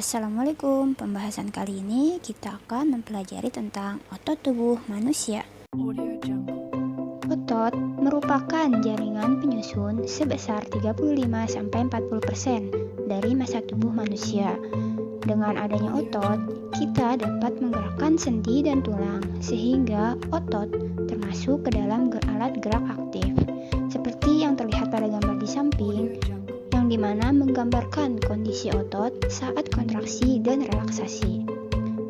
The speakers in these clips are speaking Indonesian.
Assalamualaikum. Pembahasan kali ini kita akan mempelajari tentang otot tubuh manusia. Otot merupakan jaringan penyusun sebesar 35-40% dari massa tubuh manusia. Dengan adanya otot, kita dapat menggerakkan sendi dan tulang, sehingga otot termasuk ke dalam alat gerak aktif. Seperti yang terlihat pada gambar di samping, yang dimana menggambarkan kondisi otot saat kontraksi dan relaksasi.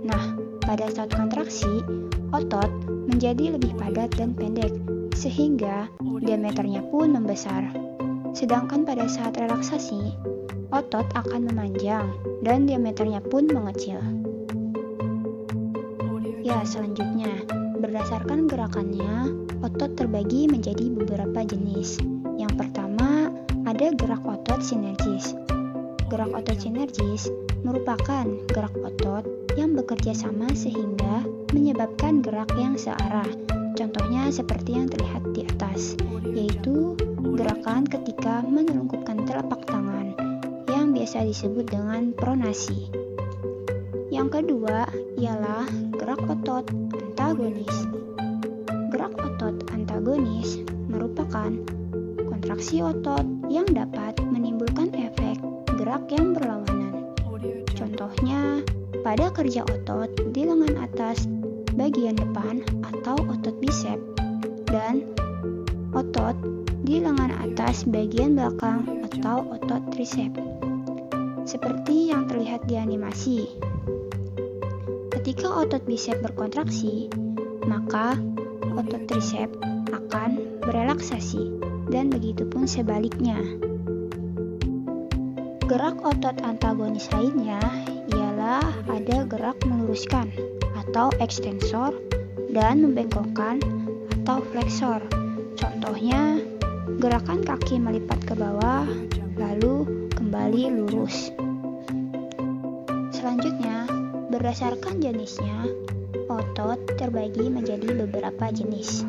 Nah, pada saat kontraksi, otot menjadi lebih padat dan pendek, sehingga diameternya pun membesar. Sedangkan pada saat relaksasi, otot akan memanjang dan diameternya pun mengecil. Ya, selanjutnya, berdasarkan gerakannya, otot terbagi menjadi beberapa jenis. Yang pertama, ada gerak otot sinergis. Gerak otot sinergis merupakan gerak otot yang bekerja sama sehingga menyebabkan gerak yang searah. Contohnya seperti yang terlihat di atas, yaitu gerakan ketika menelungkupkan telapak tangan yang biasa disebut dengan pronasi. Yang kedua ialah gerak otot antagonis. Gerak otot antagonis merupakan kontraksi otot yang dapat menimbulkan efek gerak yang berlawanan. Contohnya, pada kerja otot di lengan atas bagian depan atau otot bisep dan otot di lengan atas bagian belakang atau otot trisep. Seperti yang terlihat di animasi. Ketika otot bisep berkontraksi, maka otot trisep akan berelaksasi. Dan begitu pun sebaliknya. Gerak otot antagonis lainnya ialah ada gerak meluruskan atau ekstensor dan membengkokkan atau fleksor. Contohnya, gerakan kaki melipat ke bawah lalu kembali lurus. Selanjutnya, berdasarkan jenisnya, otot terbagi menjadi beberapa jenis.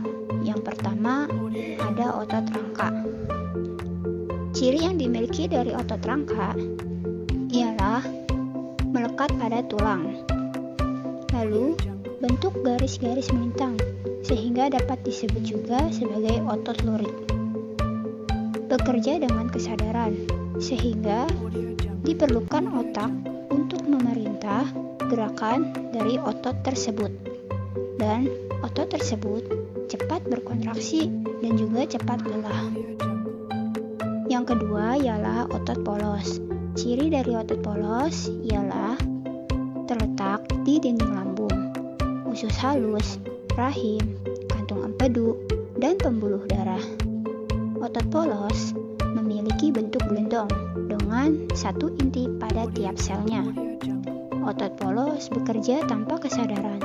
Yang pertama, ada otot rangka. Ciri yang dimiliki dari otot rangka ialah melekat pada tulang. Lalu, bentuk garis-garis melintang, sehingga dapat disebut juga sebagai otot lurik. Bekerja dengan kesadaran, sehingga diperlukan otak untuk memerintah gerakan dari otot tersebut. Dan otot tersebut cepat berkontraksi dan juga cepat lelah. Yang kedua ialah otot polos. Ciri dari otot polos ialah terletak di dinding lambung, usus halus, rahim, kantung empedu, dan pembuluh darah. Otot polos memiliki bentuk gelendong dengan satu inti pada tiap selnya. Otot polos bekerja tanpa kesadaran.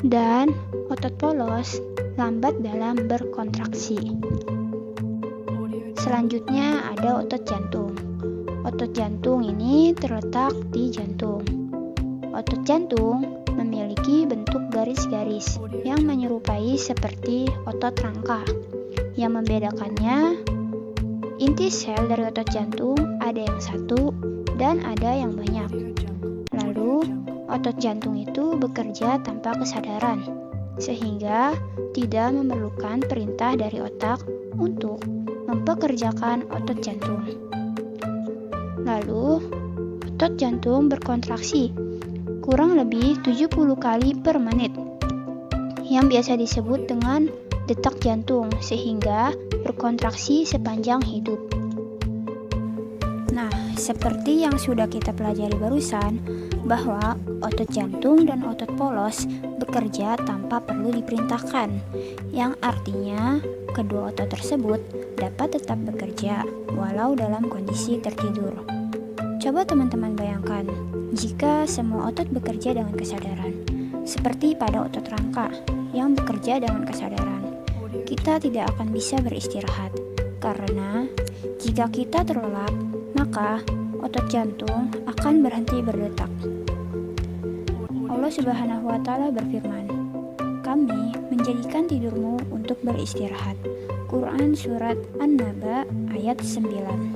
Dan otot polos lambat dalam berkontraksi. Selanjutnya ada otot jantung. Otot jantung ini terletak di jantung. Otot jantung memiliki bentuk garis-garis yang menyerupai seperti otot rangka. Yang membedakannya, inti sel dari otot jantung ada yang satu dan ada yang banyak. Lalu, otot jantung itu bekerja tanpa kesadaran, sehingga tidak memerlukan perintah dari otak untuk mempekerjakan otot jantung. Lalu, otot jantung berkontraksi kurang lebih 70 kali per menit, yang biasa disebut dengan detak jantung, sehingga berkontraksi sepanjang hidup. Nah, seperti yang sudah kita pelajari barusan, bahwa otot jantung dan otot polos bekerja tanpa perlu diperintahkan, yang artinya kedua otot tersebut dapat tetap bekerja walau dalam kondisi tertidur. Coba teman-teman bayangkan, jika semua otot bekerja dengan kesadaran, seperti pada otot rangka yang bekerja dengan kesadaran, kita tidak akan bisa beristirahat, karena jika kita terlelap, maka otot jantung akan berhenti berdetak. Allah Subhanahu wa Ta'ala berfirman, "Kami menjadikan tidurmu untuk beristirahat." Quran Surat An-Naba ayat 9.